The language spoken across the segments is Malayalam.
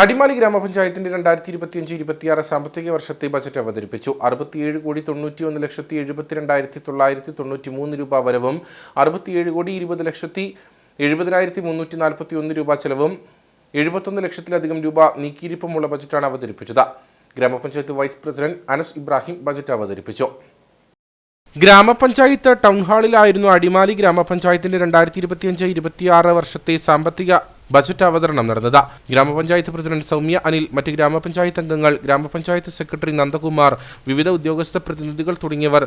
അടിമാലി ഗ്രാമപഞ്ചായത്തിന്റെ 2025-26 സാമ്പത്തിക വർഷത്തെ ബജറ്റ് അവതരിപ്പിച്ചു. 67,98,72,993 രൂപ വരവും 67,20,70,341 രൂപ ചെലവും 71 ലക്ഷത്തിലധികം രൂപ നീക്കിയിരിപ്പുമുള്ള ബജറ്റാണ് അവതരിപ്പിച്ചത്. ഗ്രാമപഞ്ചായത്ത് vice president Anas Ibrahim budget അവതരിപ്പിച്ചു. ഗ്രാമപഞ്ചായത്ത് ടൗൺ ഹാളിലായിരുന്നു അടിമാലി ഗ്രാമപഞ്ചായത്തിന്റെ 2025-26 വർഷത്തെ സാമ്പത്തിക ബജറ്റ് അവതരണം നടന്നത്. ഗ്രാമപഞ്ചായത്ത് പ്രസിഡന്റ് സൗമ്യ അനിൽ, മറ്റ് ഗ്രാമപഞ്ചായത്ത് അംഗങ്ങൾ, ഗ്രാമപഞ്ചായത്ത് സെക്രട്ടറി നന്ദകുമാർ, വിവിധ ഉദ്യോഗസ്ഥ പ്രതിനിധികൾ തുടങ്ങിയവർ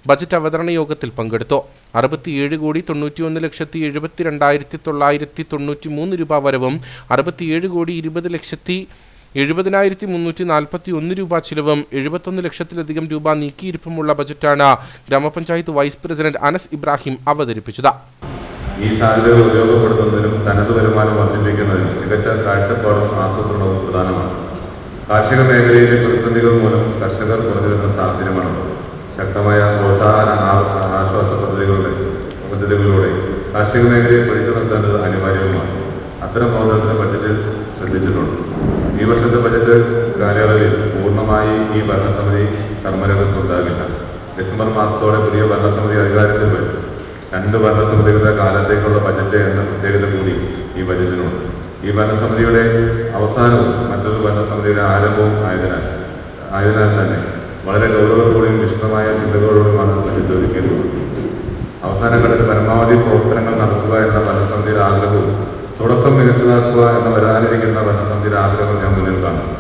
ബജറ്റ് അവതരണ യോഗത്തിൽ പങ്കെടുത്തു. 67,91,72,993 രൂപ വരവും 67,20,70,341 രൂപ ചിലവും 71 ലക്ഷത്തിലധികം രൂപ നീക്കിയിരിപ്പുമുള്ള ബജറ്റാണ് ഗ്രാമപഞ്ചായത്ത് വൈസ് പ്രസിഡന്റ് അനസ് ഇബ്രാഹിം അവതരിപ്പിച്ചത്. ഈ സാധ്യതകൾ ഉപയോഗപ്പെടുത്തുന്നതിനും തനത് വരുമാനം വർദ്ധിപ്പിക്കുന്നതിനും മികച്ച കാഴ്ചപ്പാടും ആസൂത്രണവും പ്രധാനമാണ്. കാർഷിക മേഖലയിലെ പ്രതിസന്ധികൾ മൂലം കർഷകർ കുറഞ്ഞിരുന്ന സാഹചര്യമാണ്. ശക്തമായ പ്രോത്സാഹന ആശ്വാസ പദ്ധതികളിലൂടെ കാർഷിക മേഖലയെ പിടിച്ചു നിർത്തേണ്ടത് അനിവാര്യവുമാണ്. അത്തരം പ്രവർത്തനത്തിന് ബജറ്റിൽ ശ്രദ്ധിച്ചിട്ടുണ്ട്. ഈ വർഷത്തെ ബജറ്റ് കാലയളവിൽ പൂർണ്ണമായി ഈ ഭരണസമിതി കർമ്മരംഗത്തുണ്ടാകില്ല. ഡിസംബർ മാസത്തോടെ പുതിയ ഭരണസമിതി അധികാരത്തിൽ വരും. 2 ഭരണസമിതികളുടെ കാലത്തേക്കുള്ള ബജറ്റ് എന്ന പ്രത്യേകത കൂടി ഈ ബജറ്റിനുണ്ട്. ഈ ഭരണസമിതിയുടെ അവസാനവും മറ്റൊരു ഭരണസമിതിയുടെ ആരംഭവും ആയതിനാൽ തന്നെ വളരെ ഗൗരവത്തോടെയും വിശദമായ ചിന്തകളോടുമാണ് ബജറ്റ് ഒരുക്കേണ്ടത്. അവസാന ഘട്ടത്തിൽ പരമാവധി പ്രവർത്തനങ്ങൾ നടത്തുക എന്ന ഭരണസമിതിയുടെ ആഗ്രഹവും തുടക്കം മികച്ചതാക്കുക എന്ന വരാനിരിക്കുന്ന ഭരണസമിതിയുടെ ആഗ്രഹം ഞാൻ മുന്നിൽ കാണുന്നു.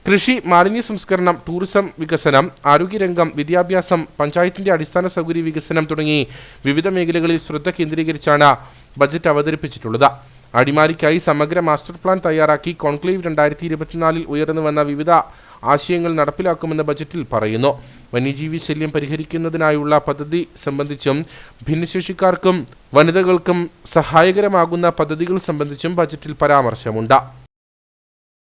കൃഷി, മാലിന്യ സംസ്കരണം, ടൂറിസം വികസനം, ആരോഗ്യരംഗം, വിദ്യാഭ്യാസം, പഞ്ചായത്തിന്റെ അടിസ്ഥാന സൗകര്യ വികസനം തുടങ്ങി വിവിധ മേഖലകളിൽ ശ്രദ്ധ കേന്ദ്രീകരിച്ചാണ് ബജറ്റ് അവതരിപ്പിച്ചിട്ടുള്ളത്. അടിമാലിക്കായി സമഗ്ര മാസ്റ്റർ പ്ലാൻ തയ്യാറാക്കി കോൺക്ലേവ് 2024 ഉയർന്നു വന്ന വിവിധ ആശയങ്ങൾ നടപ്പിലാക്കുമെന്ന് ബജറ്റിൽ പറയുന്നു. വന്യജീവി ശല്യം പരിഹരിക്കുന്നതിനായുള്ള പദ്ധതി സംബന്ധിച്ചും ഭിന്നശേഷിക്കാർക്കും വനിതകൾക്കും സഹായകരമാകുന്ന പദ്ധതികൾ സംബന്ധിച്ചും ബജറ്റിൽ പരാമർശമുണ്ട്.